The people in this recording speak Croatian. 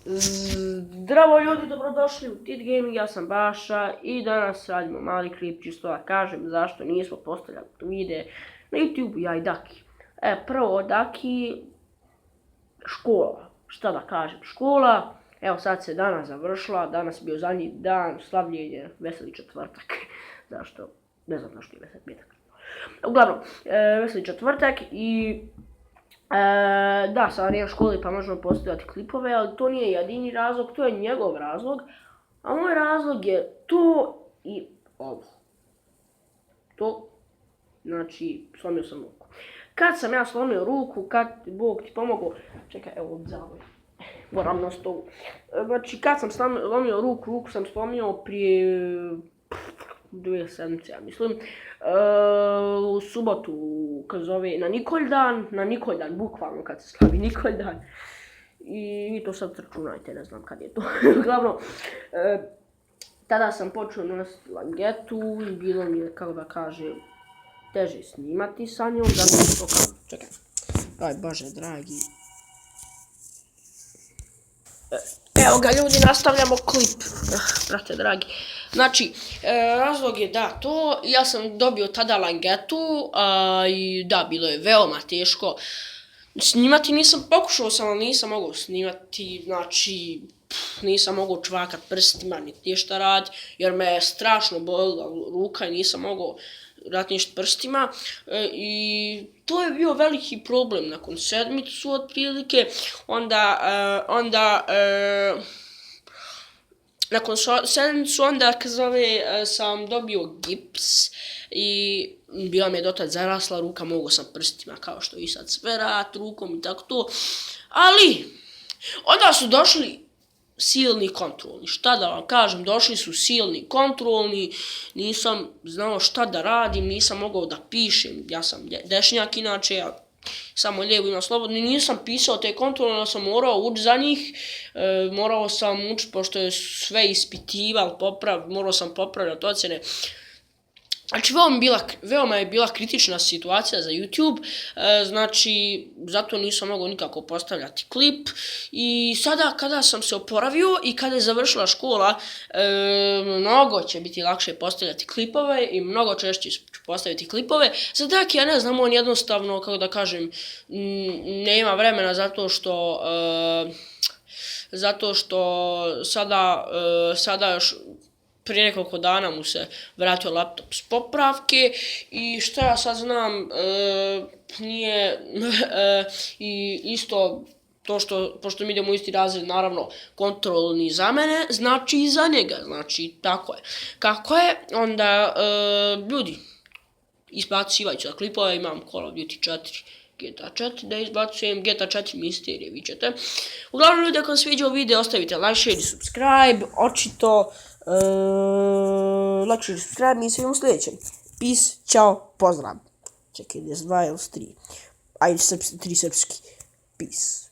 Zdravo ljudi, dobrodošli u Tit Gaming, ja sam Baša i danas radimo mali klip, čisto da kažem zašto nismo postavljali vide na YouTube, ja i Daki. Prvo Daki, škola, šta da kažem, škola, evo sad se danas završila, danas je bio zadnji dan, slavljenje, veseli četvrtak, zašto, ne znam zašto je veseli petak. Uglavnom, veseli četvrtak i da, sad je u školi pa možemo postavljati klipove, ali to nije jedini razlog, to je njegov razlog. A moj razlog je to i ovo. To, znači, slomio sam ruku. Kad sam ja slomio ruku, kad Bog ti pomogao, čekaj, evo zavoj, moram na stolu. Znači, kad sam slomio ruku sam slomio prije 2 sedmice, ja mislim. U subotu, kad zove na Nikoldan, bukvalno kad se slavi Nikoldan. I vi to sad računajte, ne znam kad je to. Uglavnom, tada sam počeo nositi langetu i bilo mi je, kako da kažem, teže snimati sa njom, zato što kao, čekaj, aj bože dragi. Evo ga ljudi, nastavljamo klip, brate dragi. Znači, razlog je da to, ja sam dobio tada langetu i da, bilo je veoma teško snimati, pokušao sam, ali nisam mogao snimati, znači, nisam mogao čvakat prstima, niti ništa raditi, jer me je strašno bolila ruka i nisam mogao raditi ništa prstima i to je bio veliki problem nakon sedmicu otprilike, nakon sedmicu onda sam dobio gips i bila mi je dotad zarasla ruka, mogao sam prstima kao što i sad sve rad rukom i tako to, ali onda su došli silni kontrolni, šta da vam kažem, došli su silni kontrolni, nisam znao šta da radim, nisam mogao da pišem, ja sam dešnjak inače, ja samo lijevo imam slobodno, nisam pisao te kontrolne, sam morao ući za njih, morao sam učiti pošto je sve ispitival, morao sam popravljati ocjene. Znači, veoma je bila kritična situacija za YouTube, znači, zato nisam mogao nikako postavljati klip i sada kada sam se oporavio i kada je završila škola, mnogo će biti lakše postavljati klipove i mnogo češće ću postaviti klipove. Za Daki, ja ne znam, on jednostavno, kako da kažem, nema vremena zato što sada još prije nekoliko dana mu se vratio laptop s popravke i šta ja sad znam, i isto to što, pošto mi idemo u isti razred, naravno, kontrolni za mene, znači i za njega, znači tako je. Kako je, onda, ljudi, izbacivajući za klipove, imam Call of Duty 4, GTA 4, da izbacujem GTA 4 misterije, vi ćete. Uglavnom ljudi, ako vam sviđa video, ostavite like, share i subscribe, očito, like, share i subscribe, mi se vidimo u sljedećem. Peace, čao, pozdrav. Čekaj, 2 ili 3. Ajde, 3 srpski. Peace.